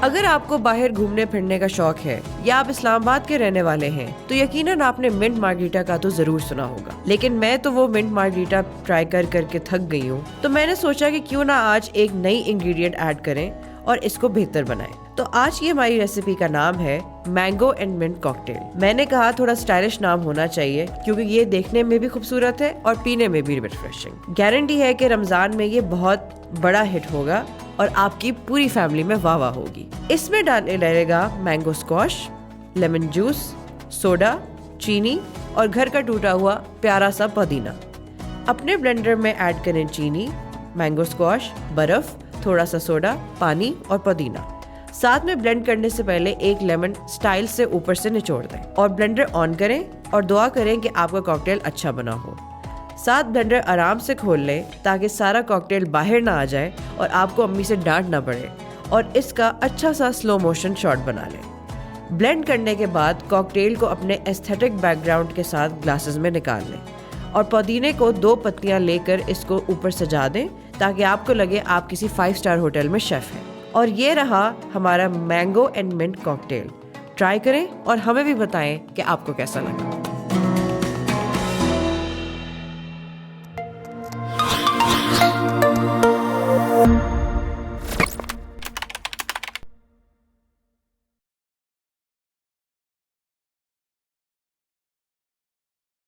अगर आपको बाहर घूमने फिरने का शौक है या आप इस्लामाबाद के रहने वाले हैं तो यकीनन आपने मिंट मार्गरीटा का तो जरूर सुना होगा, लेकिन मैं तो वो मिंट मार्गरीटा ट्राई करके थक गई हूँ। तो मैंने सोचा कि क्यों ना आज एक नई इंग्रेडिएंट ऐड करें और इसको बेहतर बनाएं। तो आज की हमारी रेसिपी का नाम है मैंगो एंड मिंट कॉकटेल। मैंने कहा थोड़ा स्टाइलिश नाम होना चाहिए क्योंकि ये देखने में भी खूबसूरत है और पीने में भी रिफ्रेशिंग। गारंटी है कि रमजान में ये बहुत बड़ा हिट होगा और आपकी पूरी फैमिली में वाह वाह होगी। इसमें डालने लगेगा mango squash, lemon juice, soda, चीनी और घर का टूटा हुआ प्यारा सा पुदीना। अपने ब्लेंडर में ऐड करें चीनी, मैंगो स्क्वॉश, बर्फ, थोड़ा सा सोडा, पानी और पुदीना। साथ में ब्लेंड करने से पहले एक लेमन स्टाइल से ऊपर से निचोड़ दें और ब्लेंडर ऑन करें और दुआ करें कि आपका कॉकटेल अच्छा बना हो। साथ ब्लेंडर आराम से खोल लें ताकि सारा कॉकटेल बाहर ना आ जाए और आपको अम्मी से डांट ना पड़े, और इसका अच्छा सा स्लो मोशन शॉट बना लें। ब्लेंड करने के बाद कॉकटेल को अपने एस्थेटिक बैकग्राउंड के साथ ग्लासेस में निकाल लें और पुदीने को 2 पत्तियां लेकर इसको ऊपर सजा दें ताकि आपको लगे आप किसी 5 स्टार होटल में शेफ हैं। और ये रहा हमारा mango and mint cocktail. Try करें और हमें भी बताएं कि आपको कैसा लगा।